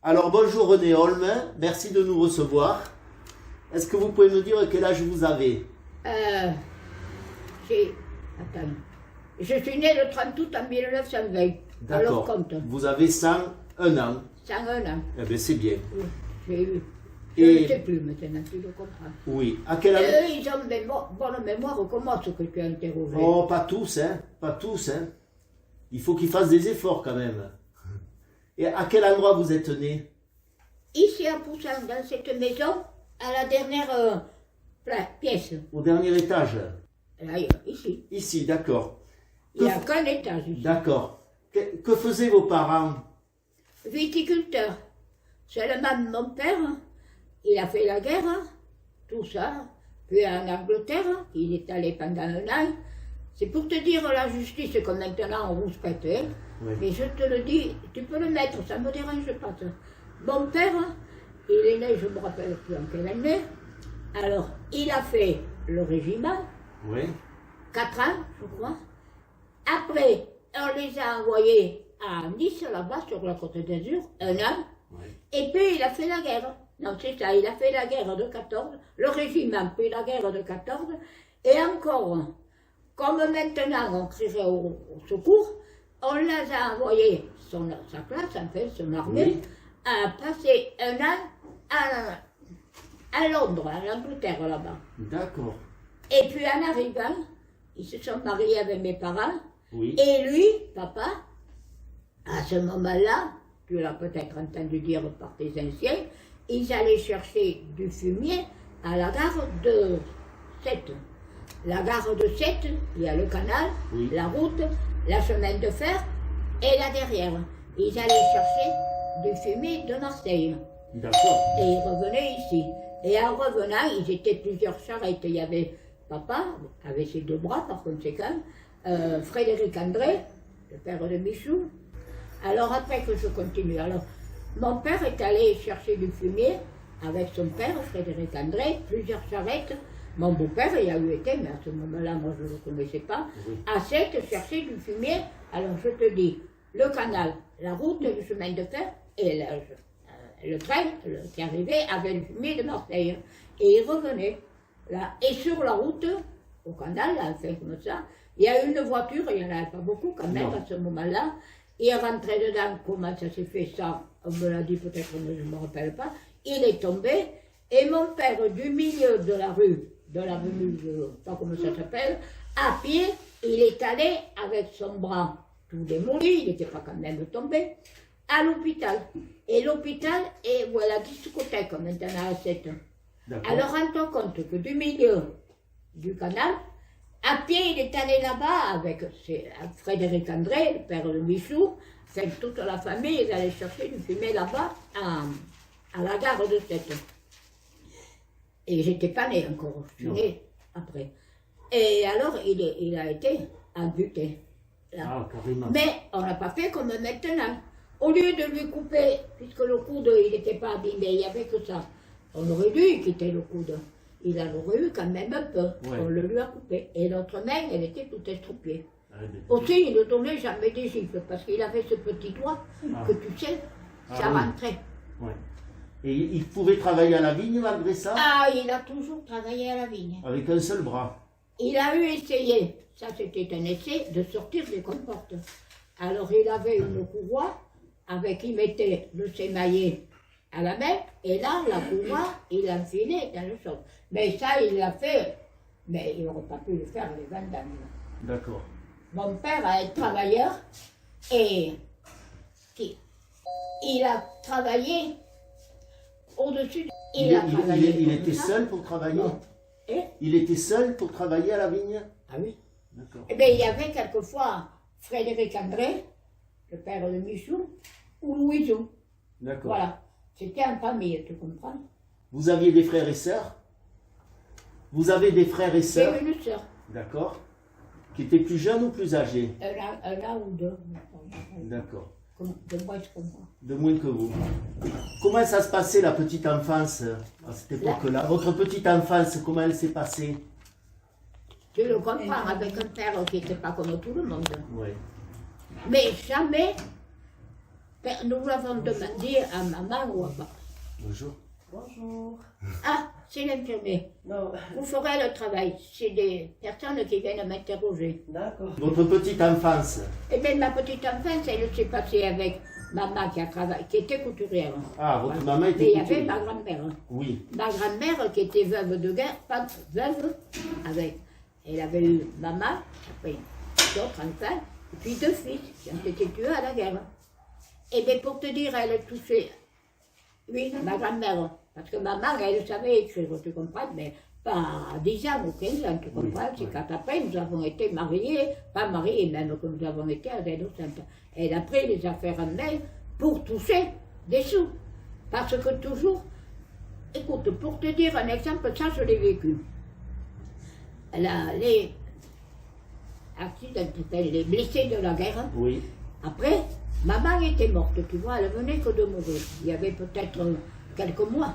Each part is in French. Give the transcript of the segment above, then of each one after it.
Alors bonjour René Holm, merci de nous recevoir. Est-ce que vous pouvez me dire quel âge vous avez? Attends. Je suis née le 30 août en 1920. Alors D'accord. compte. Vous avez 101 ans. 101 ans. Eh bien c'est bien. Oui, j'ai eu. Je Et- ne sais plus maintenant, tu le comprends. Oui. À quel âge? Eux, ils ont bonne mémoire, comment ce que tu as interrogé? Oh, pas tous, hein. Pas tous, hein. Il faut qu'ils fassent des efforts quand même. Et à quel endroit vous êtes né? Ici à Poussin, dans cette maison, à la dernière pièce. Au dernier étage. Là, ici. Ici, d'accord. Il n'y a qu'un étage ici. D'accord. Que faisaient vos parents? Viticulteur. Seulement mon père, il a fait la guerre, tout ça. Puis en Angleterre, il est allé pendant un an. C'est pour te dire la justice que maintenant on respecte. Hein. Oui. Mais je te le dis, tu peux le mettre, ça ne me dérange pas. Ça. Mon père, il est né, je ne me rappelle plus en quelle année. Alors, il a fait le régiment, Oui. 4 ans, je crois. Après, on les a envoyés à Nice, là-bas, sur la Côte d'Azur, 1 an. Oui. Et puis, il a fait la guerre. Non, c'est ça, il a fait la guerre de 14, le régiment, puis la guerre de 14. Et encore, comme maintenant on crierait au secours, on les a envoyés, sa classe, en fait, son armée, Oui. à passer 1 an à Londres, à l'Angleterre, là-bas. D'accord. Et puis, en arrivant, ils se sont mariés avec mes parents. Oui. Et lui, papa, à ce moment-là, tu l'as peut-être entendu dire par tes anciens, ils allaient chercher du fumier à la gare de Sète. La gare de Sète, il y a le canal, Oui. la route, la chemin de fer et là derrière. Ils allaient chercher du fumier de Marseille. D'accord. Et ils revenaient ici. Et en revenant, ils étaient plusieurs charrettes. Il y avait papa, avec ses 2 bras par conséquent, Frédéric André, le père de Michou. Alors après que je continue, alors mon père est allé chercher du fumier avec son père, Frédéric André, plusieurs charrettes. Mon beau-père y a eu été, mais à ce moment-là, moi je ne le connaissais pas, Oui. à Sète chercher du fumier. Alors je te dis, le canal, la route, le chemin de fer et le train qui arrivait avec le fumier de Marseille. Et il revenait là. Et sur la route, au canal, là, fait comme ça, il y a une voiture, il n'y en avait pas beaucoup quand même Non. à ce moment-là. Il est rentré dedans, comment ça s'est fait ça, on me l'a dit peut-être, mais je ne me rappelle pas. Il est tombé, et mon père du milieu de la rue, de l'avenue, je ne sais pas comment ça s'appelle, à pied, il est allé avec son bras tout démoli, il n'était pas quand même tombé, à l'hôpital. Et l'hôpital est où est la discothèque maintenant à 7 ans. D'accord. Alors rends-toi compte que du milieu du canal, à pied, il est allé là-bas avec Frédéric André, le père de Michou, avec toute la famille, ils allaient chercher du fumier là-bas à la gare de Sète. Et j'étais pas née encore, je suis Non. née après. Et alors, il a été amputé. Là. Ah, carrément. Mais on n'a pas fait comme maintenant. Au lieu de lui couper, puisque le coude, il n'était pas abîmé, il n'y avait que ça, on aurait dû quitter le coude. Il en aurait eu quand même un peu. Ouais. On le lui a coupé. Et l'autre main, elle était toute estropiée. Ah, ben, Aussi, il ne donnait jamais des gifles, parce qu'il avait ce petit doigt Ah. que tu sais, Ah ça oui. rentrait. ouais. Et il pouvait travailler à la vigne malgré ça? Ah, il a toujours travaillé à la vigne. Avec un seul bras. Il a eu essayé, ça c'était un essai, de sortir des comportes. Alors il avait une courroie, avec il mettait le sémaillé à la main, et là, la courroie, il l'enfilait dans le sol. Mais ça, il l'a fait, mais il n'aurait pas pu le faire les 20 ans. D'accord. Mon père a été travailleur, et il a travaillé au-dessus. Il comme était ça. seul pour travailler? Non. Et Il était seul pour travailler à la vigne? Ah oui. D'accord. Eh bien, il y avait quelquefois Frédéric André, le père de Michou, ou Louisou. D'accord. Voilà. C'était en famille, tu comprends? Vous aviez des frères et sœurs? Vous avez des frères et sœurs? J'ai une sœur, D'accord. Qui étaient plus jeunes ou plus âgés? un an ou deux, D'accord. de moins que moi. De moins que vous. Comment ça se passait la petite enfance à cette époque-là? Votre petite enfance, comment elle s'est passée? Tu le comprends, avec un père qui n'était pas comme tout le monde. Oui. Mais jamais Nous avons demandé à maman ou à papa. Bonjour. Bonjour. Ah, c'est l'infirmier. Non, Vous ferez le travail. C'est des personnes qui viennent m'interroger. d'accord. Votre petite enfance. Eh bien, ma petite enfance, elle s'est passée avec maman qui a travaillé, qui était couturière. Ah, votre Voilà. maman était Mais il y avait couturière. ma grand-mère. Oui. Ma grand-mère qui était veuve de guerre, pas veuve, avec. Elle avait eu maman, après d'autres enfants, et puis 2 fils qui ont été tués à la guerre. Et bien, pour te dire, elle touchait. Oui, ma grand-mère. Parce que maman, elle savait écrire, tu comprends, mais pas à 10 ans ou 15 ans, tu comprends. C'est quand après, nous avons été mariés, pas mariés même, que nous avons été adolescentes. Elle a pris les affaires en main pour toucher des sous. Parce que toujours, écoute, pour te dire un exemple, ça je l'ai vécu. Les accidents, les blessés de la guerre, Oui. après, maman était morte, tu vois, elle venait que de mourir. Il y avait peut-être quelques mois.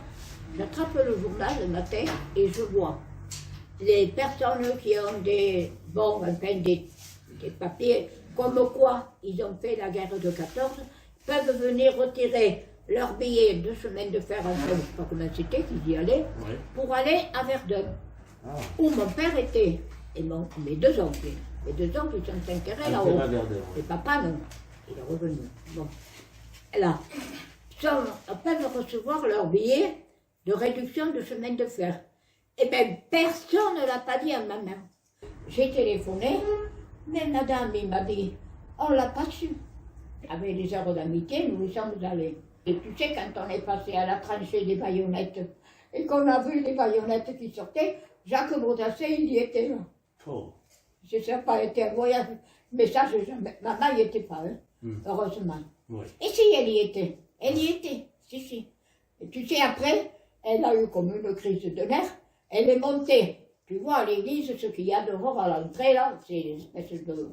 J'attrape le journal le matin et je vois les personnes qui ont des papiers, comme quoi ils ont fait la guerre de 14, peuvent venir retirer leur billet de chemin de fer, enfin, je ne sais pas comment c'était, qu'ils y allaient, Oui. pour aller à Verdun, Ah. où mon père était, et mes 2 oncles. Mes 2 oncles, ils sont enterrés là-haut. Enterrés à Verdun. Et papa, non. Il est revenu. Bon. Là, peuvent recevoir leur billet de réduction de chemin de fer. Eh bien, personne ne l'a pas dit à ma mère. J'ai téléphoné, mais madame, il m'a dit, on ne l'a pas su. Avec les heures d'amitié, nous y sommes allés. Et tu sais, quand on est passé à la tranchée des baïonnettes, et qu'on a vu les baïonnettes qui sortaient, Jacques Bourdassé, il y était là. Oh. Ça n'a pas été un voyage, mais ça, maman n'y était pas, hein, Hmm. heureusement. Oui. Et si elle y était, si. Et tu sais, après, elle a eu comme une crise de nerfs, elle est montée. Tu vois, à l'église, ce qu'il y a dehors à l'entrée, là, c'est une espèce de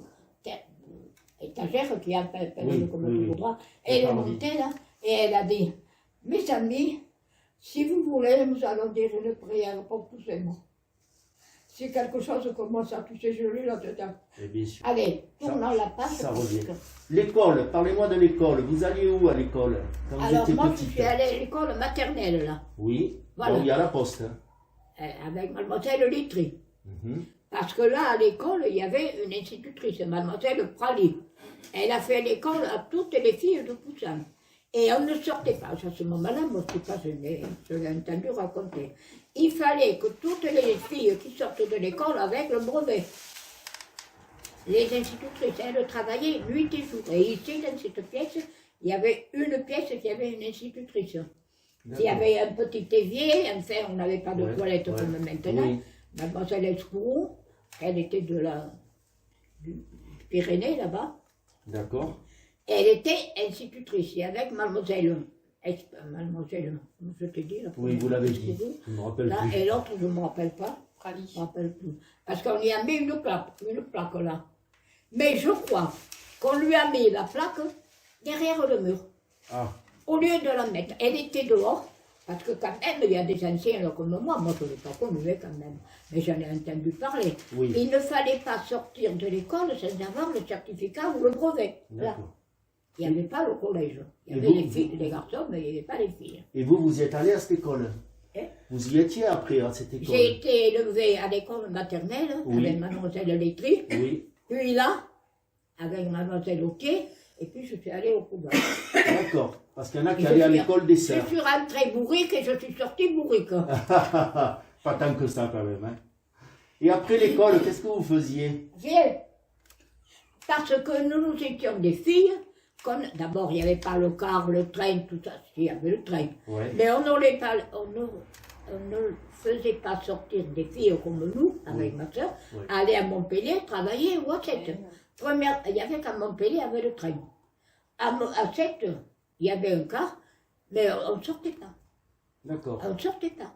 étagère qui a fait Oui, comme oui, tout oui. droit. Elle est parvis. montée, là, et elle a dit, mes amis, si vous voulez, nous allons dire une prière pour tous ces mots. Si quelque chose commence à toucher, je lis là-dedans. Et bien sûr. Allez, tournons la page. Ça parce revient. que- L'école, parlez-moi de l'école. Vous alliez où à l'école quand vous Alors étiez moi, petite? je suis allée à l'école maternelle, là, Oui. Voilà. Bon, il y a la poste. Hein. avec mademoiselle Litry. Mhm. Parce que là, à l'école, il y avait une institutrice, mademoiselle Prali. Elle a fait l'école à toutes les filles de Poussin. Et on ne sortait pas. À ce moment-là, moi, je ne sais pas, je l'ai entendu raconter. Il fallait que toutes les filles qui sortent de l'école avec le brevet. Les institutrices, elles travaillaient nuit et jour. Et ici, dans cette pièce, il y avait une pièce qui avait une institutrice. Il y avait un petit évier, enfin, on n'avait pas de Ouais, toilette ouais. comme maintenant. Oui. Mademoiselle Escourou, elle était du Pyrénées, là-bas. D'accord. Elle était institutrice, et avec mademoiselle, comment je te dis, la Oui, vous l'avez dit. Escourou, Je ne me rappelle là, plus. et l'autre, je ne me rappelle pas. Prali. Je me rappelle plus. Parce qu'on y a mis une plaque là. Mais je crois qu'on lui a mis la plaque derrière le mur. Ah. Au lieu de la mettre, elle était dehors. Parce que quand même, il y a des anciens là, comme moi je ne l'ai pas connu quand même, mais j'en ai entendu parler. Oui. Il ne fallait pas sortir de l'école sans avoir le certificat ou le brevet. Là. D'accord. Il n'y avait pas le collège. Il y Et avait vous, les filles, les garçons, mais il n'y avait pas les filles. Et vous, vous y êtes allé à cette école? Hein? Vous y étiez après à cette école? J'ai été élevée à l'école maternelle Oui. avec mademoiselle Létry, Oui. puis là, avec mademoiselle Auquier, et puis je suis allée au couvent. D'accord. Parce qu'il y en a qui Et allaient à je suis- l'école des Je sœurs. suis rentrée bourrique et je suis sortie bourrique. Pas tant que ça quand même. Hein. Et après l'école, qu'est-ce que vous faisiez? Viens. Parce que nous étions des filles. D'abord, il n'y avait pas le car, le train, tout ça. Il y avait le train. Ouais. Mais on ne faisait pas sortir des filles comme nous, avec ma soeur, Oui. aller à Montpellier travailler ou à 7. Il y avait qu'à Montpellier, il y avait le train. À 7, il y avait un car, mais on ne sortait pas. D'accord. On ne sortait pas.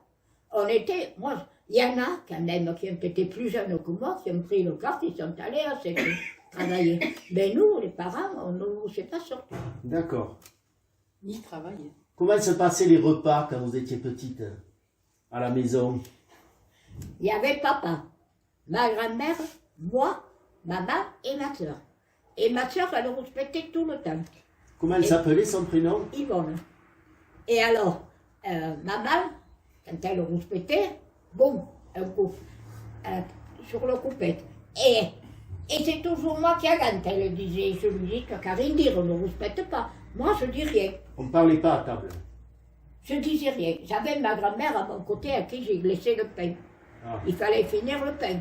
Il y en a quand même qui ont été plus jeunes que moi, qui ont pris le car, qui sont allés à 7 travailler. Mais nous, les parents, on ne nous sait pas sortir. D'accord. Ni travailler. Comment se passaient les repas quand vous étiez petite à la maison? Il y avait papa, ma grand-mère, moi, maman et ma soeur. Et ma soeur, elle respectait tout le temps. Comment elle s'appelait, son prénom? Yvonne. Et alors, maman, quand elle rouspétait, boum, un coup, sur le coupette. Et c'est toujours moi qui agante, elle disait. Je lui dis, tu n'as qu'à rien dire, on ne rouspète pas. Moi, je dis rien. On ne parlait pas à table. Je disais rien. J'avais ma grand-mère à mon côté à qui j'ai glissé le pain. Ah. Il fallait finir le pain.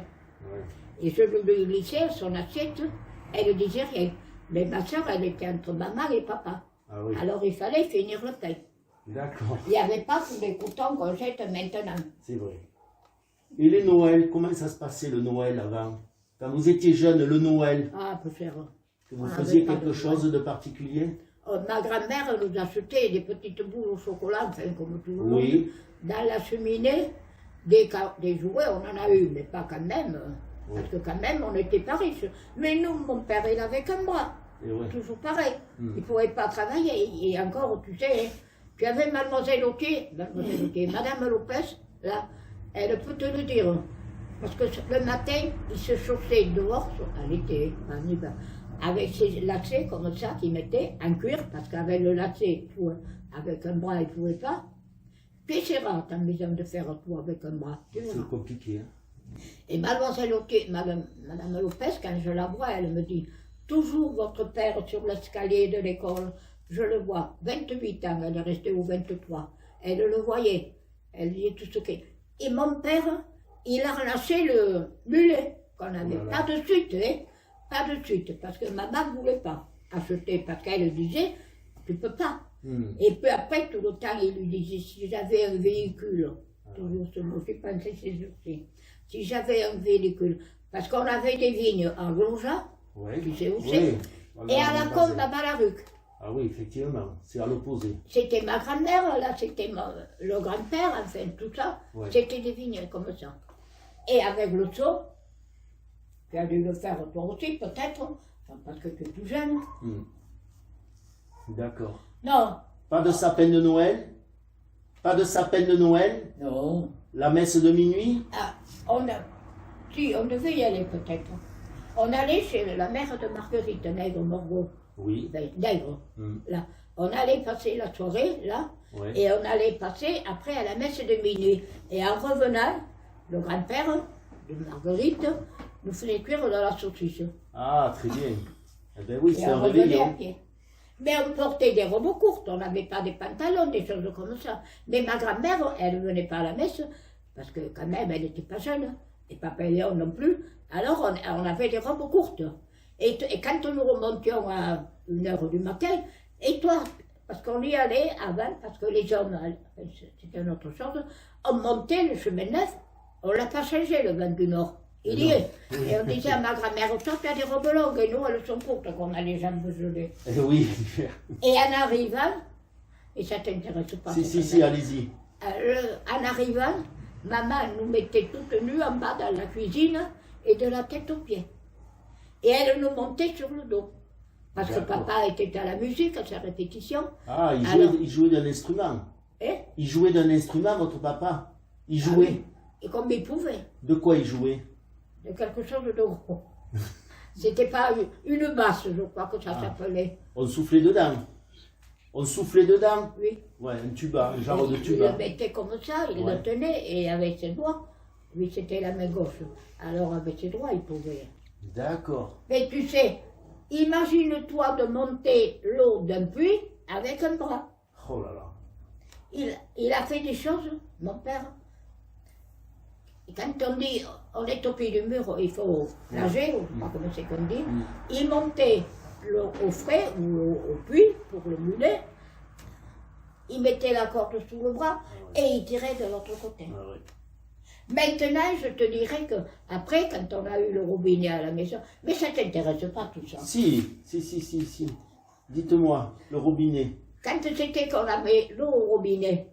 Ouais. Et je lui glissais son assiette, elle ne disait rien. Mais ma soeur, elle était entre maman et papa. Ah oui. Alors il fallait finir le pain. D'accord, Il n'y avait pas tous les coutons qu'on jette maintenant. c'est vrai. Et les Noëls, comment ça se passait le Noël avant? Quand vous étiez jeune, le Noël, Ah, peu cher. que vous On faisiez avait pas quelque de chose de particulier? Ma grand-mère nous achetait des petites boules au chocolat, enfin comme tout le monde. Oui. Dans la cheminée, des jouets, on en a eu, mais pas quand même. Oui. Parce que quand même, on n'était pas riches. Mais nous, mon père, il avait qu'un bras. Et ouais. Toujours pareil. Mm. Il ne pouvait pas travailler. Et encore, tu sais, tu avais Mademoiselle Autier, Madame Lopez, là, elle peut te le dire. Parce que le matin, il se chaussait dehors, à l'été, en hiver, avec ses lacets comme ça qu'il mettait en cuir, parce qu'avec le lacet, avec un bras, il ne pouvait pas. Puis c'est rare, ta maison de faire tout avec un bras. Tu verras. C'est compliqué. Hein? Et Mademoiselle Autier, Madame Lopez, quand je la vois, elle me dit toujours votre père sur l'escalier de l'école. Je le vois, 28 ans, elle est restée au 23. Elle le voyait, elle disait tout ce qui. Et mon père, il a relâché le mulet qu'on avait. Voilà. Pas de suite, hein, pas de suite, parce que maman ne voulait pas acheter, parce qu'elle disait, tu peux pas. Mm. Et puis après, tout le temps, il lui disait, si j'avais un véhicule, toujours ce mot, j'ai pensé ces jours-ci, si j'avais un véhicule, parce qu'on avait des vignes en Glonja, Ouais. tu sais où Oui. c'est, Voilà, et à on la est combe passé. à Balaruc. Ah oui, effectivement, c'est à l'opposé. C'était ma grand-mère, là, c'était le grand-père, enfin, tout ça, Ouais. c'était des vignes comme ça. Et avec le seau, tu as dû le faire toi aussi, peut-être, enfin, parce que tu es tout jeune. Mm. D'accord. Non, Pas de sapin de Noël? Pas de sapin de Noël? non. La messe de minuit? Ah, si, on devait y aller peut-être. On allait chez la mère de Marguerite, Nègre-Morgot, Oui. ben, Nègre, Mm. là. On allait passer la soirée, là, Ouais. et on allait passer après à la messe de minuit. Et en revenant, le grand-père de Marguerite nous faisait cuire de la saucisse. Ah, très bien. Eh ben oui, Et c'est un on revenait à réveillon. pied. Mais on portait des robes courtes, on n'avait pas des pantalons, des choses comme ça. Mais ma grand-mère, elle ne venait pas à la messe, parce que quand même, elle n'était pas jeune, et papa Léon non plus. Alors on avait des robes courtes. Et quand nous remontions à 1h du matin, et toi, parce qu'on y allait avant, parce que les hommes, c'était une autre chose, on montait le chemin neuf, on ne l'a pas changé le vent du Nord. Il y Non. est. Et on disait à ma grand-mère, toi tu as des robes longues, et nous elles sont courtes, qu'on a les jambes gelées. Eh oui. Et en arrivant, et ça t'intéresse pas. Si, ça, si, si, allez-y. en arrivant, maman nous mettait toutes nues en bas dans la cuisine et de la tête aux pieds. Et elle nous montait sur le dos. Parce que D'accord. papa était à la musique, à sa répétition. Ah, Alors- il jouait d'un instrument. Et, Il jouait d'un instrument, votre papa. Il jouait. et comme il pouvait, De quoi il jouait? de quelque chose de gros. C'était pas une basse, je crois que ça Ah. s'appelait. On soufflait dedans. On soufflait dedans. Oui. Ouais, un tuba, un genre de Il tuba. le mettait comme ça, il Ouais. le tenait, et avec ses doigts, lui c'était la main gauche. Alors avec ses doigts, il pouvait. D'accord. Mais tu sais, imagine-toi de monter l'eau d'un puits avec un bras. Oh là là. Il a fait des choses, mon père. Et quand on dit, on est au pied du mur, il faut nager, ou je sais pas comment c'est qu'on dit, il montait l'eau au frais ou au puits pour le mulet, il mettait la corde sous le bras et il tirait de l'autre côté. Ah ouais. Maintenant, je te dirais que après, quand on a eu le robinet à la maison, mais ça t'intéresse pas tout ça. Si, si, si, si, si. Dites-moi, le robinet. Quand c'était qu'on avait l'eau au robinet,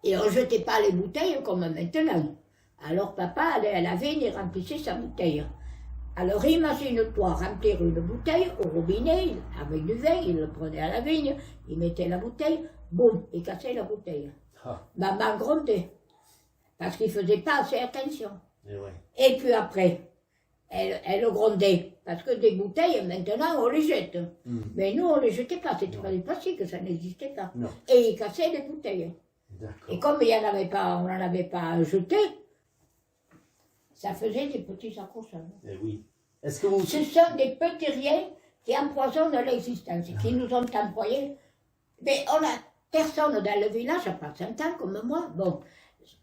et on ne jetait pas les bouteilles comme maintenant. Alors papa allait à la vigne et remplissait sa bouteille. Alors imagine-toi remplir une bouteille au robinet, avec du vin, il le prenait à la vigne, il mettait la bouteille, boum, il cassait la bouteille. Ah, Maman grondait, parce qu'il ne faisait pas assez attention. et ouais. Et puis après, elle grondait. Parce que des bouteilles, maintenant, on les jette. Mais nous, on ne les jetait pas. C'était pas du plastique, ça n'existait pas. Non. Et ils cassaient les bouteilles. D'accord. Et comme il y en avait pas, on n'en avait pas jeté, ça faisait des petits accrochages. Eh oui. Est-ce que vous... Ce sont des petits riens qui empoisonnent l'existence, qui nous ont employés. Mais on a personne dans le village, à part 100 ans comme moi. Bon,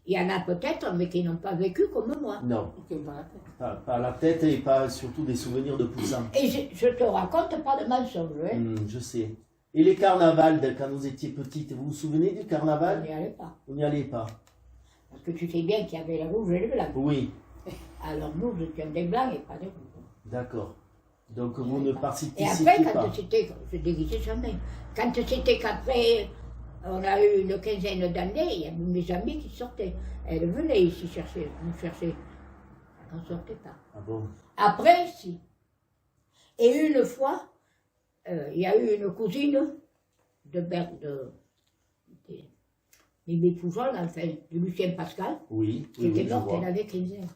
il y en a peut-être, mais qui n'ont pas vécu comme moi. Non, Ok, voilà. pas la tête et pas surtout des souvenirs de poussins. Et je te raconte pas de mensonges, hein. Je sais. Et les carnavals, quand vous étiez petite, vous vous souvenez du On carnaval? n'y allait pas. Vous n'y allez pas? Parce que tu sais bien qu'il y avait le rouge et le blanc. Oui, Alors nous, nous étions des blancs et pas des rouges. d'accord. Donc vous ne Et participiez après, pas. quand c'était, je déguisais jamais. Quand c'était qu'après, on a eu une quinzaine d'années, il y avait mes amis qui sortaient. Elles venaient ici chercher, nous chercher. On ne sortait pas. Ah bon? Après, si. Et une fois, il y a eu une cousine de Mimi Poujol, enfin, de Lucien Pascal, Oui, qui oui, était oui, je morte, vois. elle avait 15 ans.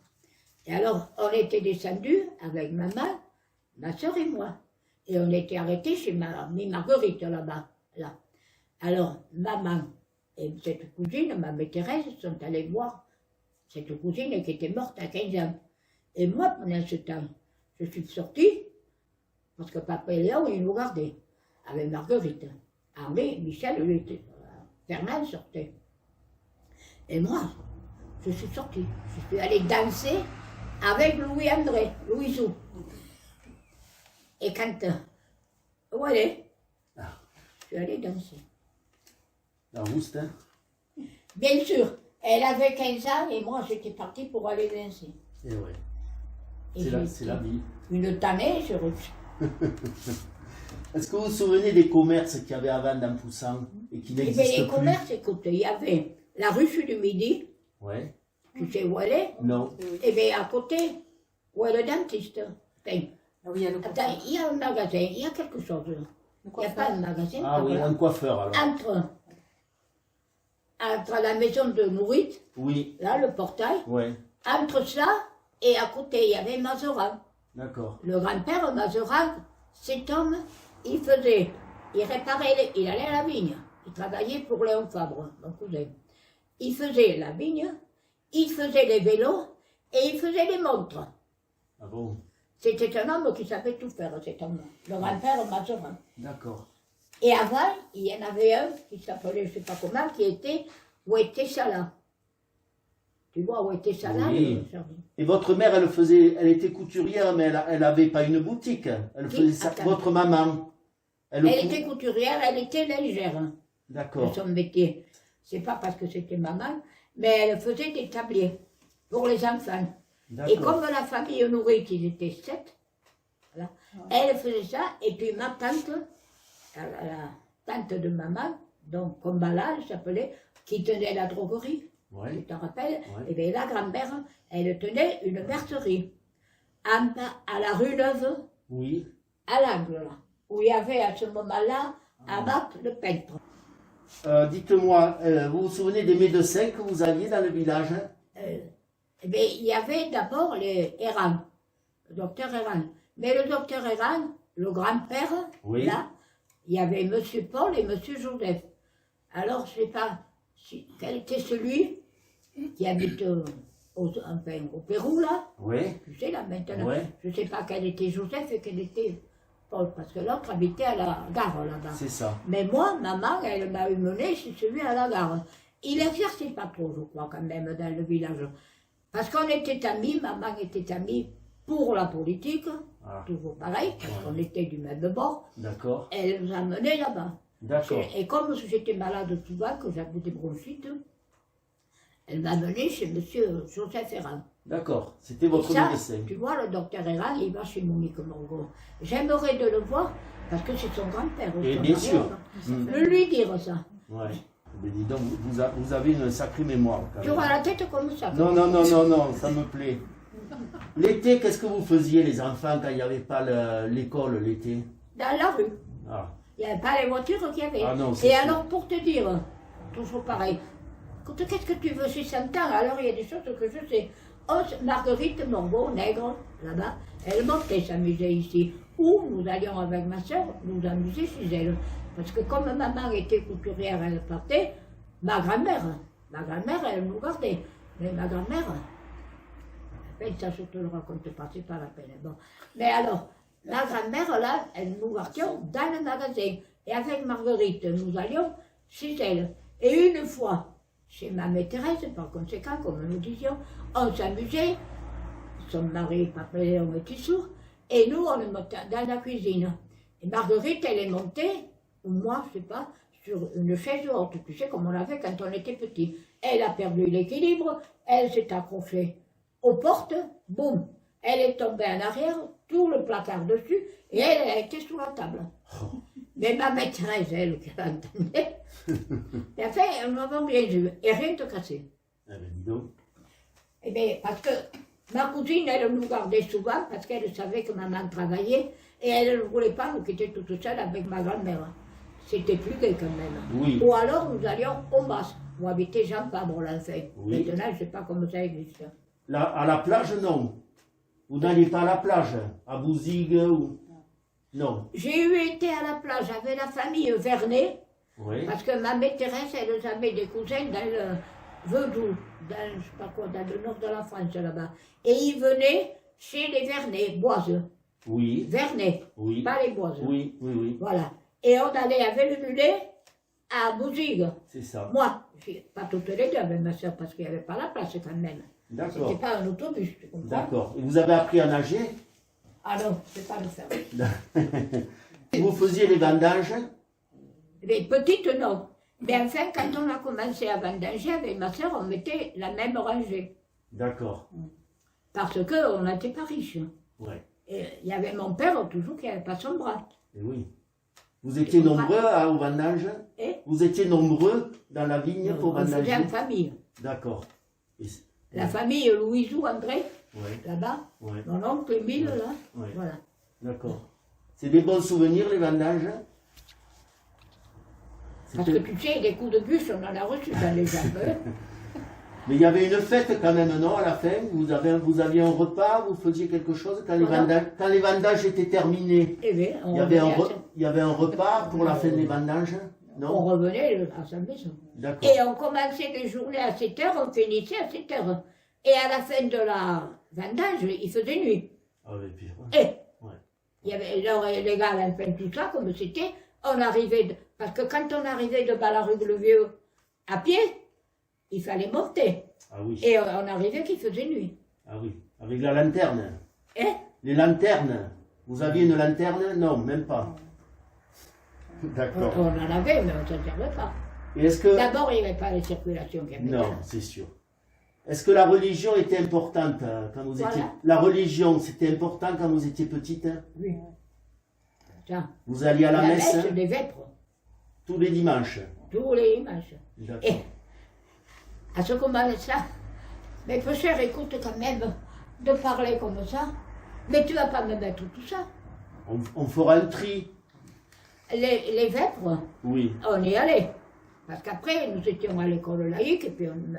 Et alors, on était descendus avec maman, ma soeur et moi. Et on était arrêtés chez ma Marguerite, là-bas. Là. Alors, maman et cette cousine, ma mère Thérèse, sont allées voir cette cousine qui était morte à 15 ans. Et moi, pendant ce temps, je suis sortie, parce que papa et Léon, ils nous gardaient, avec Marguerite. Henri, Michel, lui, Fernand sortait. Et moi, je suis sortie. Je suis allée danser avec Louis-André, Louisou. Et quand, où elle est, je suis allée danser. La rouste, hein? Bien sûr, elle avait 15 ans et moi, j'étais partie pour aller danser. Et ouais. Et C'est la vie. Une tannée, je Est-ce que vous vous souvenez des commerces qu'il y avait avant dans Poussin et qui Eh bien, n'existent les plus? commerces, écoute, il y avait la ruche du Midi, Ouais. tu sais où elle est, Non. et bien à côté, où est le dentiste. Enfin, Ah oui, il y a le attends, coiffeur. il y a un magasin, il y a quelque chose là. Le Il n'y a coiffeur. pas de magasin. Ah oui, voilà. un coiffeur alors. Entre la maison de Nourrit, Oui, là, le portail, ouais. entre ça et à côté, il y avait Mazeran. D'accord. Le grand-père Mazeran, cet homme, il réparait, il allait à la vigne. Il travaillait pour Léon Fabre, mon cousin. Il faisait la vigne, il faisait les vélos et il faisait les montres. Ah bon? C'était un homme qui savait tout faire, cet homme, le grand-père Mazeran. D'accord. Et avant, il y en avait un qui s'appelait, je ne sais pas comment, qui était Ouetté Sala. Tu vois, Ouetté Sala, Oui. le jardin. Et votre mère, elle était couturière, mais elle n'avait pas une boutique. Elle Qui? faisait ça. Attends. Votre maman. Elle était couturière, elle était lingère de D'accord. son métier. C'est pas parce que c'était maman, mais elle faisait des tabliers pour les enfants. Et D'accord. comme la famille nourrit, ils étaient 7, voilà, elle faisait ça, et puis ma tante, la tante de maman, donc Kombala, elle s'appelait, qui tenait la droguerie, Ouais. tu t'en rappelles, Ouais. et bien la grand-mère, elle tenait une mercerie, à la rue Neuve, Oui. à l'angle, là, où il y avait à ce moment-là, Abat le peintre. Dites-moi, vous vous souvenez des médecins que vous aviez dans le village? Eh bien, il y avait d'abord les Erran, le docteur Erran. Mais le docteur Erran, le grand-père, Oui. là, il y avait M. Paul et M. Joseph. Alors, je ne sais pas quel était celui qui habite au Pérou, là. Oui. Tu sais, là, maintenant. Ouais. Je ne sais pas quel était Joseph et quel était Paul, parce que l'autre habitait à la gare, là-bas. C'est ça. Mais moi, maman, elle m'a emmené chez celui à la gare. Il n'exerçait pas trop, je crois, quand même, dans le village. Parce qu'on était amis, maman était amie pour la politique, Ah. toujours pareil, parce qu'on était du même bord. D'accord. Elle nous a menés là-bas. D'accord. Et comme j'étais malade souvent, que j'avais des bronchites, elle m'a mené chez M. Joseph Erran. D'accord. C'était Et votre ça, médecin. tu vois, le docteur Erran, il va chez Monique Morgon. J'aimerais de le voir, parce que c'est son grand-père. Et son bien arrière. sûr. Le lui dire ça. Ouais. Mais dis donc, vous avez une sacrée mémoire. Quand Tu même. vois la tête comme ça. Non, non, non, non, non, ça me plaît. L'été, qu'est-ce que vous faisiez, les enfants, quand il n'y avait pas l'école l'été? Dans la rue. Ah. Il n'y avait pas les voitures qu'il y avait. Ah non, c'est Et sûr. alors, pour te dire, toujours pareil, écoute, qu'est-ce que tu veux, j'ai 100 ans, alors il y a des choses que je sais. Marguerite Morveau, nègre, là-bas, elle montait s'amuser ici. Ou nous allions avec ma soeur nous amuser chez elle. Parce que comme maman était couturière, elle partait, ma grand-mère, elle nous gardait. Mais ma grand-mère, ça je te le raconte pas, c'est pas la peine. Bon. Mais alors, ma grand-mère, là, elle nous gardions dans le magasin. Et avec Marguerite, nous allions chez elle. Et une fois, chez ma maîtresse, par conséquent, comme nous disions, on s'amusait. Son mari, papa Léon était sourd. Et nous, on est monté dans la cuisine. Et Marguerite, elle est montée, ou moi, je sais pas, sur une chaise haute, tu sais, comme on l'avait quand on était petit. Elle a perdu l'équilibre, elle s'est accrochée aux portes, boum. Elle est tombée en arrière, tout le placard dessus, et elle a été sous la table. Mais ma maîtresse, elle, qui l'entendait, elle a fait, nous avons bien vu, et rien de cassé. Ah ben dis donc. Eh bien, parce que ma cousine, elle nous gardait souvent, parce qu'elle savait que maman travaillait, et elle ne voulait pas nous quitter toute seule avec ma grand-mère. C'était plus gai quand même. Oui. Ou alors, nous allions au Mas, où habitait Jean Fabre, l'enfant. Oui. Maintenant, je ne sais pas comment ça existe. Là, à la plage, non. Vous n'allez pas à la plage, à Bouzigues ou... Non. J'ai eu été à la plage avec la famille Vernet, Oui. parce que ma maîtresse, elle avait des cousins dans le Vedoux, dans, je sais pas quoi, dans le nord de la France, là-bas. Et ils venaient chez les Vernet, Boises. Oui. Vernet, Oui. pas les Boises. Oui, oui, oui. Voilà. Et on allait avec le mulet à Bouzigues. C'est ça. Moi, pas toutes les deux avec ma soeur, parce qu'il n'y avait pas la place quand même. D'accord. C'était pas un autobus, tu comprends? D'accord. Et vous avez appris à nager? Ah non, je ne sais pas le faire. Vous faisiez les vendanges? Les petites, non. Mais enfin, quand on a commencé à vendanger avec ma soeur, on mettait la même rangée. D'accord. Parce qu'on n'était pas riches. Ouais. Et il y avait mon père, toujours, qui n'avait pas son bras. Et oui. Vous étiez nombreux aux vendanges? Et Vous étiez nombreux dans la vigne pour on faisait vendanger? en famille. D'accord. Et La famille Louisou André, ouais. là-bas, Ouais. mon oncle Émile, là, Ouais. voilà. D'accord. C'est des bons souvenirs, les vendanges? Parce que tu sais, des coups de bûche, on en a reçu dans les jambes. Mais il y avait une fête quand même, non, à la fin? Vous aviez un repas, vous faisiez quelque chose quand les vendanges étaient terminés? Eh bien, Il y avait un repas pour la fin des vendanges? on Non? revenait à sa maison. D'accord. Et on commençait les journées à 7 h, on finissait à 7 h. Et à la fin de la vendange, il faisait nuit. Ah oui, puis, ouais. Et Ouais. il y avait l'heure légale, enfin tout ça, comme c'était, on arrivait, parce que quand on arrivait de Ballarugue-le-Vieux à pied, il fallait monter. Ah oui. Et on arrivait qu'il faisait nuit. Ah oui. Avec la lanterne. Et Les lanternes. Vous aviez une lanterne? Non, même pas. D'accord. on en avait, mais on ne s'en servait pas. Et est-ce que... D'abord, il n'y avait pas les circulations qu'il y avait. Non, c'est sûr. Est-ce que la religion était importante quand vous étiez... Voilà. La religion, c'était important quand vous étiez petite? Oui. Ça. Vous alliez à la messe des vêpres, tous les dimanches? tous les dimanches. D'accord. Et à ce moment-là, mais peu cher, écoute quand même de parler comme ça, mais tu vas pas me mettre tout ça. On fera un tri. Les vêpres, Oui. on y allait. Parce qu'après, nous étions à l'école laïque, et puis mes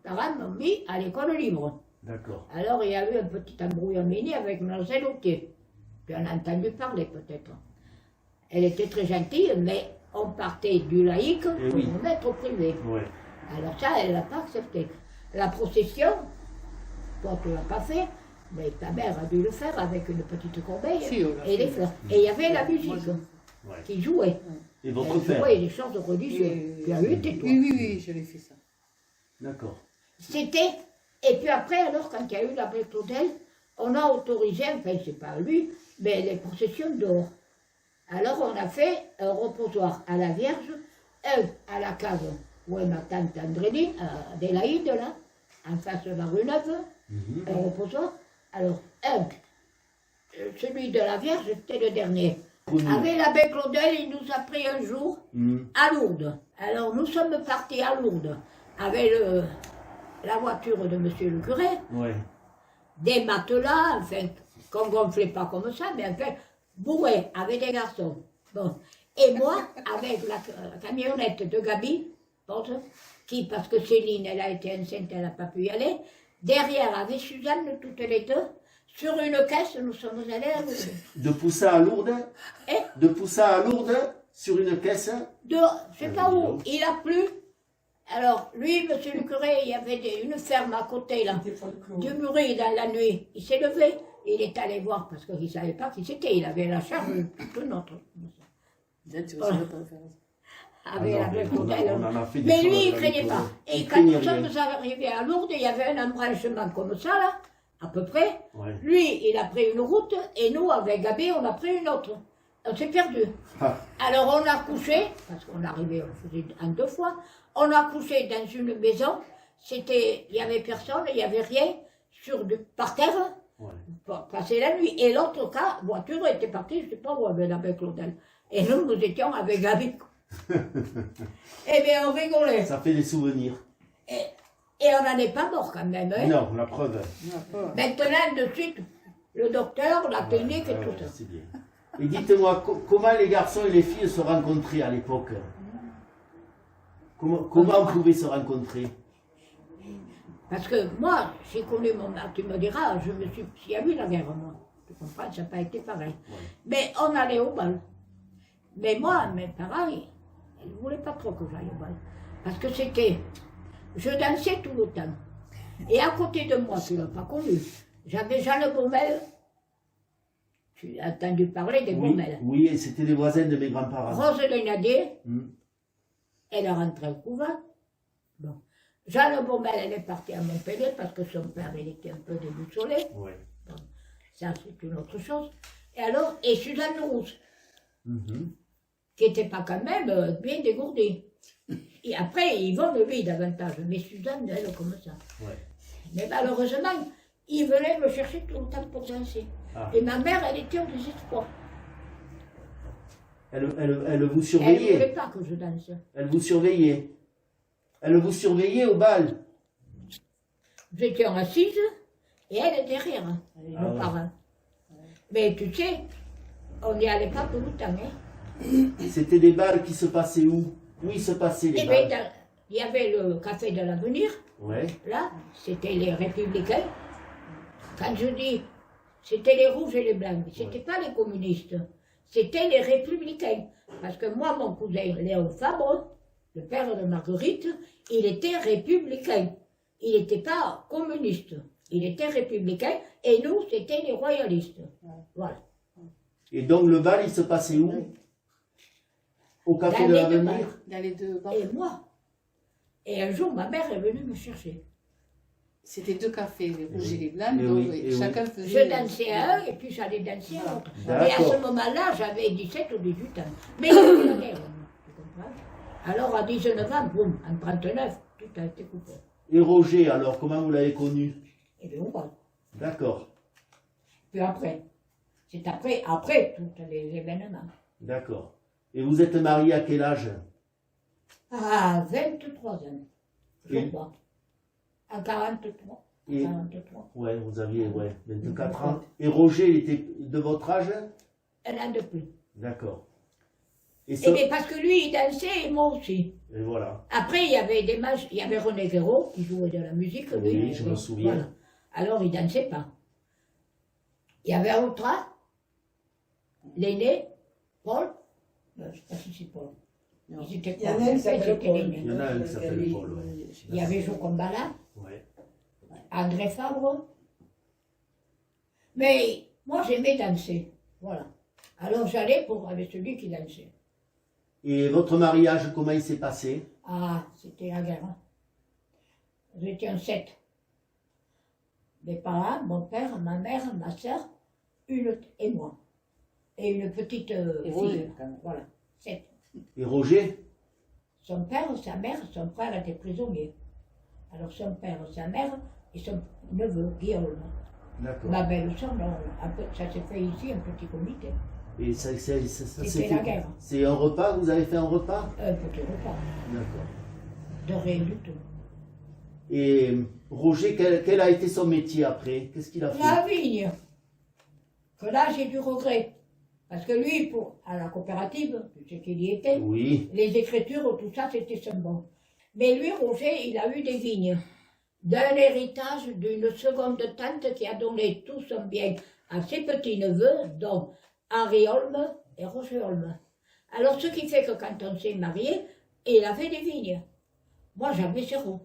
parents m'ont mis à l'école libre. D'accord. Alors il y a eu un petit embrouille mini avec Mademoiselle Autier. Puis on a entendu parler peut-être. Elle était très gentille, mais on partait du laïque Eh pour oui. nous mettre au privé. Ouais. Alors ça, elle n'a pas accepté. La procession, toi tu ne l'as pas fait, mais ta mère a dû le faire avec une petite corbeille Si, on l'a et fait. des fleurs. Et il y avait la musique Ouais. qui jouait. Et Elle votre père? jouait des choses religieuses. Tu as vu, tais-toi. Oui, je l'ai fait ça. D'accord. C'était, et puis après, alors, quand il y a eu la Claudel, on a autorisé, enfin, c'est pas lui, mais les processions dehors. Alors, on a fait un reposoir à la Vierge, un à la cave où est ma tante Andrélie, Adélaïde, là, en face de la rue Neuve, un reposoir. Alors, celui de la Vierge, c'était le dernier. Avec l'abbé Claudel, il nous a pris un jour à Lourdes. Alors, nous sommes partis à Lourdes avec la voiture de monsieur le curé, Ouais. des matelas, enfin, qu'on gonflait pas comme ça, mais enfin, bourrés avec des garçons. Bon. Et moi, avec la camionnette de Gabi, qui, parce que Céline, elle a été enceinte, elle n'a pas pu y aller, Derrière, avec Suzanne, toutes les deux, sur une caisse, nous sommes allés à Lourdes. De Poussa à Lourdes Et De Poussa à Lourdes, sur une caisse. de, je sais pas où, il a plu. Alors, lui, monsieur le curé, il y avait une ferme à côté, là, du Muret, dans la nuit. Il s'est levé, il est allé voir, parce qu'il ne savait pas qui c'était. Il avait la charge de notre. Avec la vraie Claudel. On en a fait des Mais choses lui, il ne avec craignait pas. Et il quand nous craignait rien. sommes arrivés à Lourdes, il y avait un embranchement comme ça, là, à peu près. Ouais. Lui, il a pris une route, et nous, avec Gabé, on a pris une autre. On s'est perdu. Ah, Alors, on a couché, parce qu'on arrivait, on faisait en 2 fois, on a couché dans une maison, il n'y avait personne, il n'y avait rien, par terre, ouais. pour passer la nuit. Et l'autre cas, voiture était partie, je ne sais pas où, avec Claudel. Et nous étions avec Gabi. Eh bien, on rigolait. Ça fait des souvenirs. Et on n'en est pas mort quand même. Hein. Non, la preuve. Maintenant, de suite, le docteur, la clinique et tout ça. C'est bien. Et dites-moi, comment les garçons et les filles se rencontraient à l'époque? Comment on pouvait se rencontrer? Parce que moi, j'ai connu mon mari, tu me diras, il y a eu la guerre, moi. Tu comprends, ça n'a pas été pareil. Ouais. Mais on allait au bal. Mais moi, mes parents, ils ne voulaient pas trop que j'aille au bal. Parce que je dansais tout le temps. Et à côté de moi, tu ne l'as pas connu, j'avais Jeanne Baumel. Tu as entendu parler des Baumel. Oui, et c'était des voisins de mes grands-parents. Roselyne Nadier, Hmm. elle est rentrée au couvent. Bon. Jeanne Baumel, elle est partie à Montpellier parce que son père, il était un peu déboussolé. Ouais. Bon. Ça, c'est une autre chose. Et alors, et Suzanne Rousse, Mhm. qui n'était pas quand même bien dégourdie. Et après, Yvonne, lui, davantage. Mais Suzanne, elle, comme ça. Ouais. Mais malheureusement, il venait me chercher tout le temps pour danser. Ah. Et ma mère, elle était au désespoir. Elle vous Elle ne voulait surveillait. pas que je danse. Elle vous surveillait. Elle vous surveillait au bal. Nous étions assises et elle est derrière, nos Ah ouais. parents. Mais tu sais, on n'y allait pas tout le temps. Hein. C'était des bals qui se passaient où? Où ils se passaient les Eh bien, bals? il y avait le café de l'avenir, Ouais. là, c'était les républicains. Quand je dis, c'était les rouges et les blancs, c'était pas les communistes, c'était les républicains. Parce que moi, mon cousin Léon Fabre, le père de Marguerite, il était républicain. Il n'était pas communiste, il était républicain, et nous, c'était les royalistes. Voilà. Et donc le bal, il se passait où? Au café Dans de les deux l'avenir? bars. Dans les deux bars. Et moi. Et un jour, ma mère est venue me chercher. C'était 2 cafés, les rouges et les blancs. Eh donc oui, eh chacun oui. faisait. Je dansais à un et puis j'allais danser à l'autre. Mais à D'accord. ce moment-là, j'avais 17 ou 18 ans. Mais il y avait la guerre, tu comprends? Alors à 19 ans, boum, en 39, tout a été coupé. Et Roger, alors, comment vous l'avez connu? Et bien on va. D'accord. Puis après. C'est après tous les événements. D'accord. Et vous êtes marié à quel âge? À 23 ans, je Et- crois. À 43. Et- 43. Ouais, vous aviez 24 ans. Et Roger, il était de votre âge? Un an de plus. D'accord. Et, Et ça- bien parce que lui, il dansait et moi aussi. et voilà. Après, il y avait des matchs, il y avait René Guéraud qui jouait de la musique. lui. Oui, je me souviens. Voilà. Alors, il ne dansait pas. Il y avait Outra, l'aîné, Paul. Je ne sais pas si c'est Paul. Non. Ils étaient Il y en a Paul. un qui s'appelle Ils étaient Paul. l'aîné. Il y en a un qui s'appelle Paul. Ouais. Il y avait Jocombala, Ouais. André Fabre. Mais moi, j'aimais danser. Voilà. Alors, j'allais avec celui qui dansait. Et votre mariage, comment il s'est passé? Ah, c'était la guerre. Hein. Nous étions 7. Mes parents, mon père, ma mère, ma soeur, et moi. Et une petite Et fille. Roger, quand même. Voilà, 7. Et Roger? Son père, sa mère, son frère étaient prisonniers. Alors son père, sa mère et son neveu, Guillaume. D'accord. Ma belle-sœur, non. Ça s'est fait ici, un petit comité. Et ça s'est C'était la guerre. C'est un repas? Vous avez fait un repas? Un petit repas. D'accord. De rien du tout. Et Roger, quel a été son métier après? Qu'est-ce qu'il a fait? La vigne. Que là, j'ai du regret. Parce que lui, à la coopérative, tu sais qu'il y était, Oui. les écritures, tout ça, c'était son bon. Mais lui, Roger, il a eu des vignes. d'un héritage d'une seconde tante qui a donné tout son bien à ses petits-neveux, dont Henri Holm et Roger Holm. Alors, ce qui fait que quand on s'est marié, il avait des vignes. Moi, j'avais 0.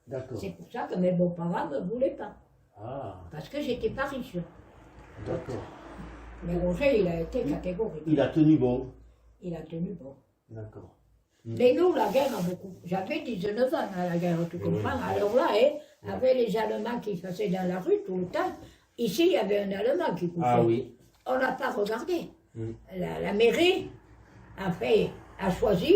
D'accord. C'est pour ça que mes beaux-parents ne me voulaient pas. Ah, Parce que j'étais pas riche. d'accord. Mais Roger, il a été catégorique. Il a tenu bon. Il a tenu bon. D'accord. Mais nous, la guerre a beaucoup. J'avais 19 ans à la guerre, tu comprends. Alors là, avec les Allemands qui passaient dans la rue tout le temps, ici, il y avait un Allemand qui couchait. Ah oui. On n'a pas regardé. Mm. La mairie a choisi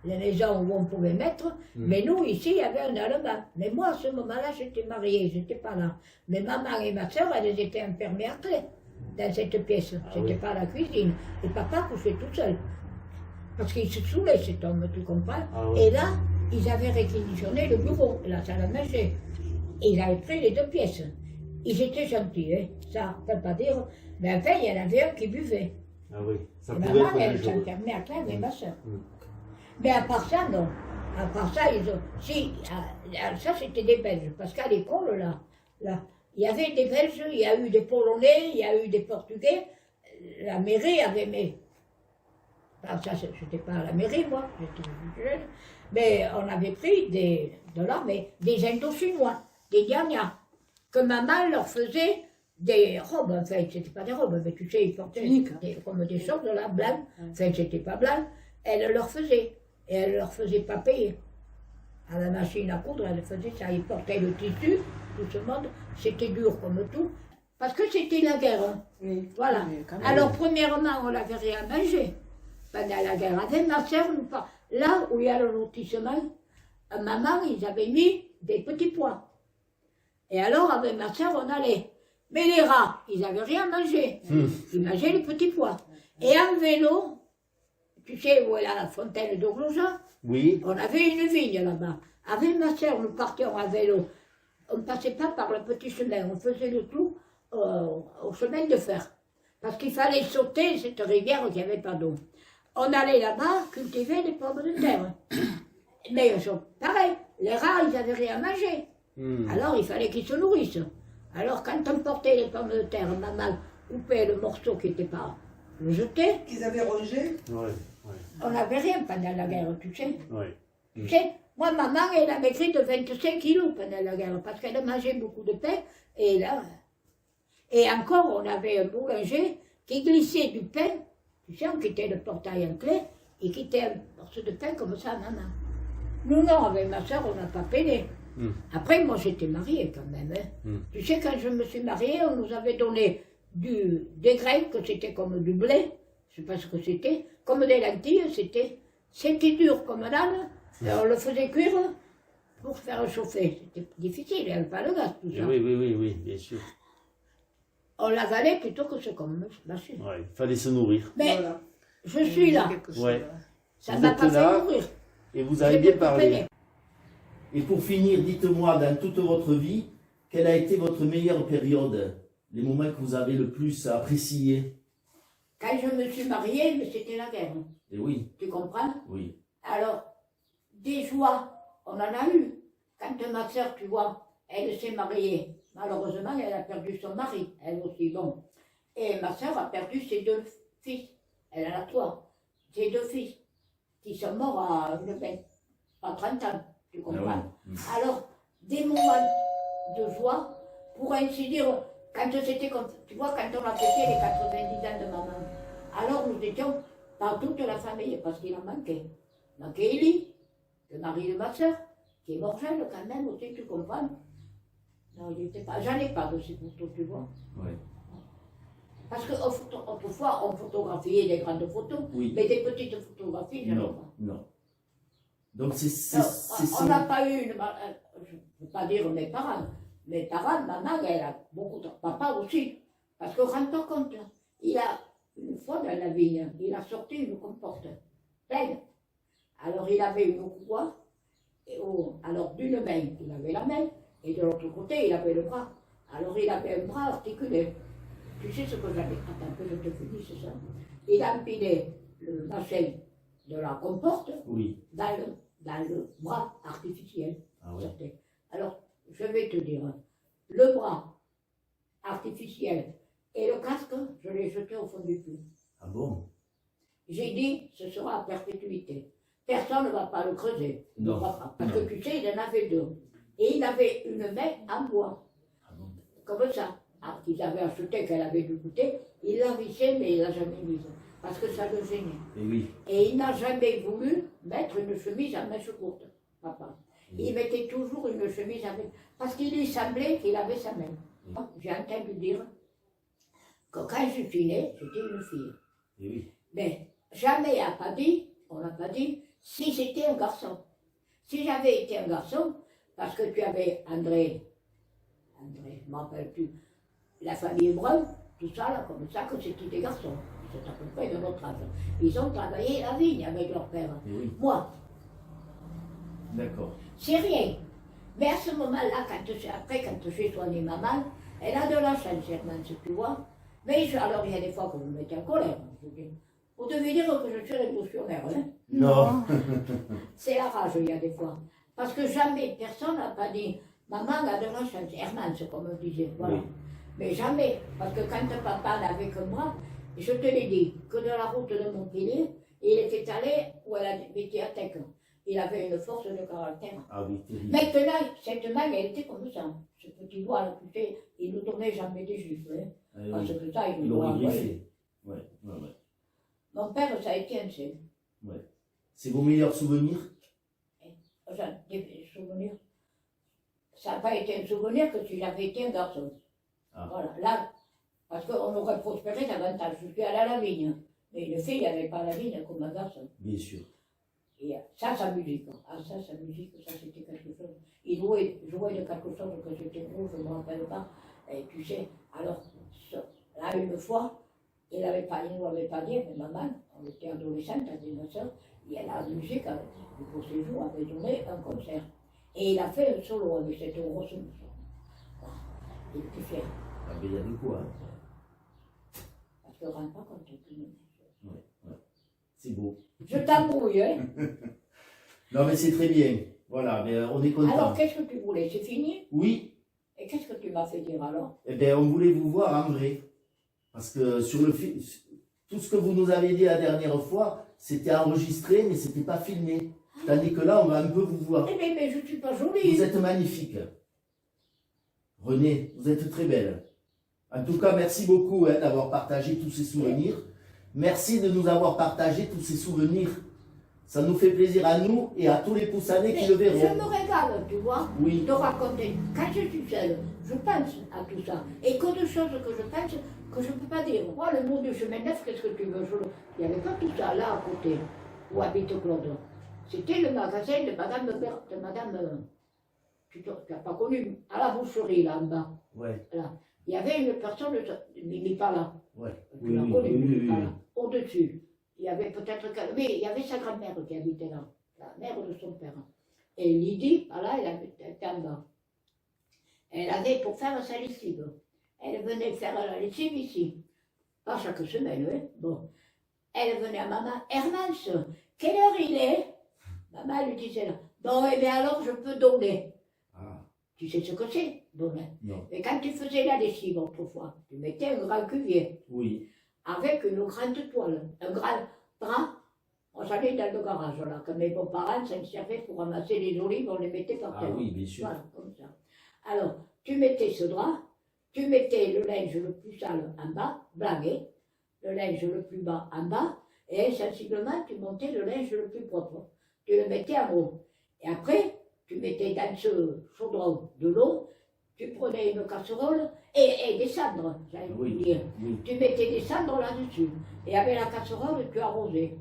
les maisons où on pouvait mettre, mais nous, ici, il y avait un Allemand. Mais moi, à ce moment-là, j'étais mariée, je n'étais pas là. Mais maman et ma soeur, elles étaient enfermées à clé dans cette pièce. C'était oui. pas la cuisine. Et papa couchait tout seul. Parce qu'il se saoulait, cet homme, tu comprends? Ah oui. Et là, ils avaient réquisitionné le bureau, la salle à manger. Et ils avaient pris les 2 pièces. Ils étaient gentils, hein. Ça ne peut pas dire. Mais enfin, il y en avait un qui buvait. Ah oui. Ça Et pouvait maman, être elle dangereux. s'enfermait à clé avec ma soeur. Mm. Mais à part ça, non. À part ça, ils ont. Si, ça c'était des Belges. Parce qu'à l'école, là, il y avait des Belges, il y a eu des Polonais, il y a eu des Portugais. La mairie avait mis. Alors ça, j'étais pas à la mairie, moi, j'étais jeune. Mais on avait pris de l'armée, des Indo-Chinois, des Dianas, que maman leur faisait des robes. Enfin, c'était pas des robes, mais tu sais, ils portaient comme des shorts là, blancs. Enfin, c'était pas blanc. Elle leur faisait. Et elle leur faisait pas payer. À la machine à coudre, elle faisait ça. Ils portaient le tissu, tout ce monde. C'était dur comme tout. Parce que c'était la guerre. Hein. Oui. Voilà. Oui, quand même. Alors, premièrement, on n'avait rien à manger pendant la guerre. Avec ma soeur, là où il y a le lotissement, maman, ils avaient mis des petits pois. Et alors, avec ma soeur, on allait. Mais les rats, ils n'avaient rien à manger. Ils mangeaient les petits pois. Et en vélo, tu sais où est la fontaine de Glouza? Oui. On avait une vigne là-bas. Avec ma soeur, nous partions à vélo. On ne passait pas par le petit chemin, on faisait le tour au chemin de fer. Parce qu'il fallait sauter cette rivière qui n'avait pas d'eau. On allait là-bas cultiver des pommes de terre. Mais pareil, les rats, ils n'avaient rien à manger. Alors il fallait qu'ils se nourrissent. Alors quand on portait les pommes de terre, maman coupait le morceau qui n'était pas, le jetait. Qu'ils avaient rongé. Ouais. On n'avait rien pendant la guerre, tu sais. Ouais. Tu sais, moi, maman, elle a maigri de 25 kilos pendant la guerre, parce qu'elle a mangé beaucoup de pain, et là... Et encore, on avait un boulanger qui glissait du pain, tu sais, on quittait le portail en clé, et quittait un morceau de pain comme ça à maman. Nous, non, avec ma soeur, on n'a pas peiné. Après, moi, j'étais mariée quand même. Hein. Tu sais, quand je me suis mariée, on nous avait donné des graines, que c'était comme du blé, je ne sais pas ce que c'était, comme des lentilles, c'était dur comme l'âne, et on le faisait cuire pour faire chauffer. C'était difficile, il n'y avait pas le gaz, tout ça. Oui, bien sûr. On l'avalait plutôt que ce qu'on mâchait. Ouais, il fallait se nourrir. Mais Voilà. je suis là, Quelque chose, Ouais. ça Vous ne m'a êtes pas là. fait mourir. Et vous avez J'ai bien beaucoup parlé. peiné. Et pour finir, dites-moi, dans toute votre vie, quelle a été votre meilleure période? Les moments que vous avez le plus appréciés? Quand je me suis mariée, mais c'était la guerre, Et oui, tu comprends? oui. Alors, des joies, on en a eu. Quand ma soeur, tu vois, elle s'est mariée. Malheureusement, elle a perdu son mari, elle aussi, bon. Et ma soeur a perdu ses 2 fils. Elle en a 3. Ses 2 fils, qui sont morts à 30 ans, tu comprends? Alors, des moments de joie, pour ainsi dire, quand c'était comme, tu vois, quand on a fêté les 90 ans de maman, alors nous étions dans toute la famille, parce qu'il en manquait. Il manquait Élie, le mari de ma soeur, qui est mort jeune quand même aussi, tu comprends? Non, il n'était pas, j'en ai pas de ces photos, tu vois. Ouais. Parce qu'autrefois, on photographiait des grandes photos, Oui. mais des petites photographies, j'en ai Non, pas. non. Donc c'est Non, on n'a pas eu, je ne peux pas dire mes parents. Mes parents, maman, elle a beaucoup de... Papa aussi. Parce que rends-toi compte, il a, une fois dans la vigne, il a sorti une comporte pleine. Alors il avait une courroie, alors d'une main, il avait la main, et de l'autre côté, il avait le bras. Alors il avait un bras articulé. Tu sais ce que j'avais? Attends que je te finisse ça. Il a empilé le machin de la comporte Oui. dans dans le bras artificiel. Ah ouais. sortait. Alors, je vais te dire, le bras artificiel et le casque, je l'ai jeté au fond du puits. Ah bon? J'ai dit, ce sera à perpétuité. Personne ne va pas le creuser. Il ne Non. va pas. Parce Non. que tu sais, il en avait deux. Et il avait une main en bois, Ah bon? comme ça. Alors qu'ils avaient acheté, qu'elle avait dû goûter. Il l'a vissé, mais il l'a jamais mise. Parce que ça le gênait. Et oui. Et il n'a jamais voulu mettre une chemise à mèche courte, papa. Il mettait toujours une chemise avec. Parce qu'il lui semblait qu'il avait sa main. J'ai entendu dire que quand je suis née, c'était une fille. Et oui. Mais jamais on n'a pas dit, si c'était un garçon. Si j'avais été un garçon, parce que tu avais André, je ne m'en rappelle plus, la famille Brun, tout ça, là, comme ça, que c'était des garçons. C'est à peu près de notre âge. Ils ont travaillé la vigne avec leur père. Et oui. Moi, D'accord. c'est rien. Mais à ce moment-là, après, quand j'ai soigné maman, elle a de la chance, Germaine, tu vois. Mais alors, il y a des fois que je me mettais en colère. Je dis, vous devez dire que je suis révolutionnaire. Hein? Non. C'est la rage, il y a des fois. Parce que jamais, personne n'a pas dit, maman a de la chance. Herman, c'est comme on disait. Voilà. Oui. Mais jamais. Parce que quand papa n'avait que moi, je te l'ai dit, que de la route de Montpellier, il était allé où elle habitait à Tech. Il avait une force de caractère. Ah oui, terrible. Maintenant, cette main, elle était comme ça. Ce petit doigt, là, tu sais, il ne nous donnait jamais des gifles. Hein. Eh Parce oui. que ça, il Il nous aurait doit griffé. Ouais, ouais, ouais. Mon père, ça a été un seul. C'est vos meilleurs souvenirs? Des souvenirs. Ça n'a pas été un souvenir que si j'avais été un garçon. Ah. Voilà, là, parce qu'on aurait prospéré davantage. Je suis allée à la vigne. Mais une fille n'avait pas la vigne comme un garçon. Bien sûr. Et ça, sa musique. Ah, ça, sa musique, ça, c'était quelque chose. Il jouait de quelque chose que j'étais gros, je ne me rappelle pas. Et tu sais, alors, là, une fois, il ne nous avait pas dit, mais maman, on était adolescente avec ma soeur, et elle a la musique, du beau séjour, avait donné un concert. Et il a fait un solo avec cette grosse musique. Il était fier. Ah, mais il y a de quoi, hein. Parce que je ne rends pas compte. Ouais, ouais. C'est beau. Je t'embrouille, hein. Non, mais c'est très bien. Voilà, mais on est content. Alors, qu'est-ce que tu voulais? C'est fini? Oui, Et qu'est-ce que tu m'as fait dire alors? eh bien, on voulait vous voir en vrai. Parce que sur le tout ce que vous nous avez dit la dernière fois, c'était enregistré, mais c'était pas filmé. Tandis que là, on va un peu vous voir. Eh bien, mais je ne suis pas jolie. Vous êtes magnifique. Renée, vous êtes très belle. En tout cas, merci beaucoup hein, d'avoir partagé tous ces souvenirs. Merci de nous avoir partagé tous ces souvenirs. Ça nous fait plaisir à nous et à tous les Poussanais qui le Je verront. me régale, tu vois, Oui. de raconter. Quand je suis seule, je pense à tout ça. Et que de choses que je pense que je ne peux pas dire. Moi, le mot du chemin neuf, qu'est-ce que tu veux? Il n'y avait pas tout ça là à côté, où habite Claude. C'était le magasin de Madame, tu n'as pas connu, à la boucherie là en bas. Ouais, Là. Il y avait une personne, mais pas là. ouais. Tu Oui, l'as oui, connu, oui, oui, voilà. oui. Au-dessus. Il y avait peut-être. Mais il y avait sa grand-mère qui habitait là, la mère de son père. Et Lydie, voilà, elle habitait en bas. Elle avait pour faire sa lessive. Elle venait faire la lessive ici. Pas chaque semaine, hein. Bon. Elle venait à maman, Hermance, quelle heure il est? Maman lui disait là. Bon, eh bien alors je peux donner. Ah, Tu sais ce que c'est, donner. non. Et quand tu faisais la lessive autrefois, tu mettais un grand cuvier Oui. avec une grande toile, un grand drap. On s'allait dans le garage là, que mes beaux-parents s'en servaient pour ramasser les olives, on les mettait par Ah terre. oui, bien sûr. Voilà, comme ça. Alors, tu mettais ce drap, tu mettais le linge le plus sale en bas, blagué, le linge le plus bas en bas, et insensiblement, tu montais le linge le plus propre. Tu le mettais en haut. Et après, tu mettais dans ce chaudron de l'eau, tu prenais une casserole et des cendres, j'allais Oui, dire. oui. Tu mettais des cendres là-dessus. Et avec la casserole, tu arrosais.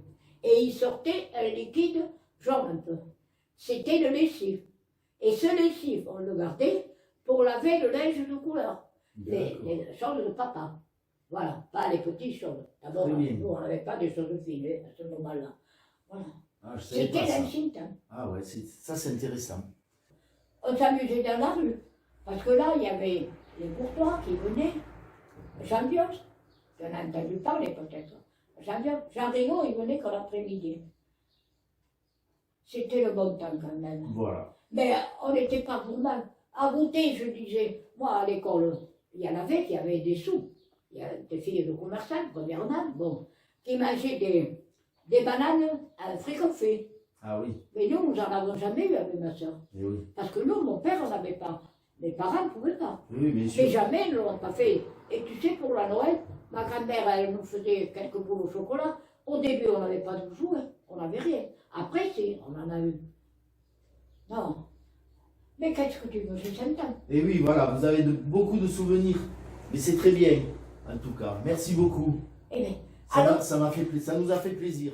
Et il sortait un liquide jaune un peu. C'était le lessive. Et ce lessive, on le gardait pour laver le linge de couleur. Les choses de papa. Voilà, pas les petites choses. D'abord, Très bien. nous, on n'avait pas des choses fines hein, à ce moment-là. Voilà. Ah, je savais C'était pas ça. l'ancien temps. Ah ouais, ça c'est intéressant. On s'amusait dans la rue. Parce que là, il y avait les bourgeois qui venaient. Jean Dios, tu en as entendu parler peut-être. Jean Dios, Jean Rigaud, il venait que l'après-midi. C'était le bon temps quand même. Voilà. Mais on n'était pas gourmand. À goûter, je disais, moi à l'école, il y en avait qui avaient des sous. Il y a des filles de commerçants, premièrement, bon, qui mangeaient des bananes à fricofer. Ah oui. Mais nous en avons jamais eu avec ma soeur. Eh oui. Parce que nous, mon père, on n'avait pas. Mes parents ne pouvaient pas. Oui, bien Mais sûr. jamais ils ne l'ont pas fait. Et tu sais, pour la Noël, ma grand-mère, elle nous faisait quelques boules au chocolat. Au début, on n'avait pas de jouets, on n'avait rien. Après, si, on en a eu. Non. Mais qu'est-ce que tu veux, j'ai 100 ans. Et oui, voilà, vous avez beaucoup de souvenirs. Mais c'est très bien, en tout cas. Merci beaucoup. Eh bien, Ça alors, ça nous a fait plaisir.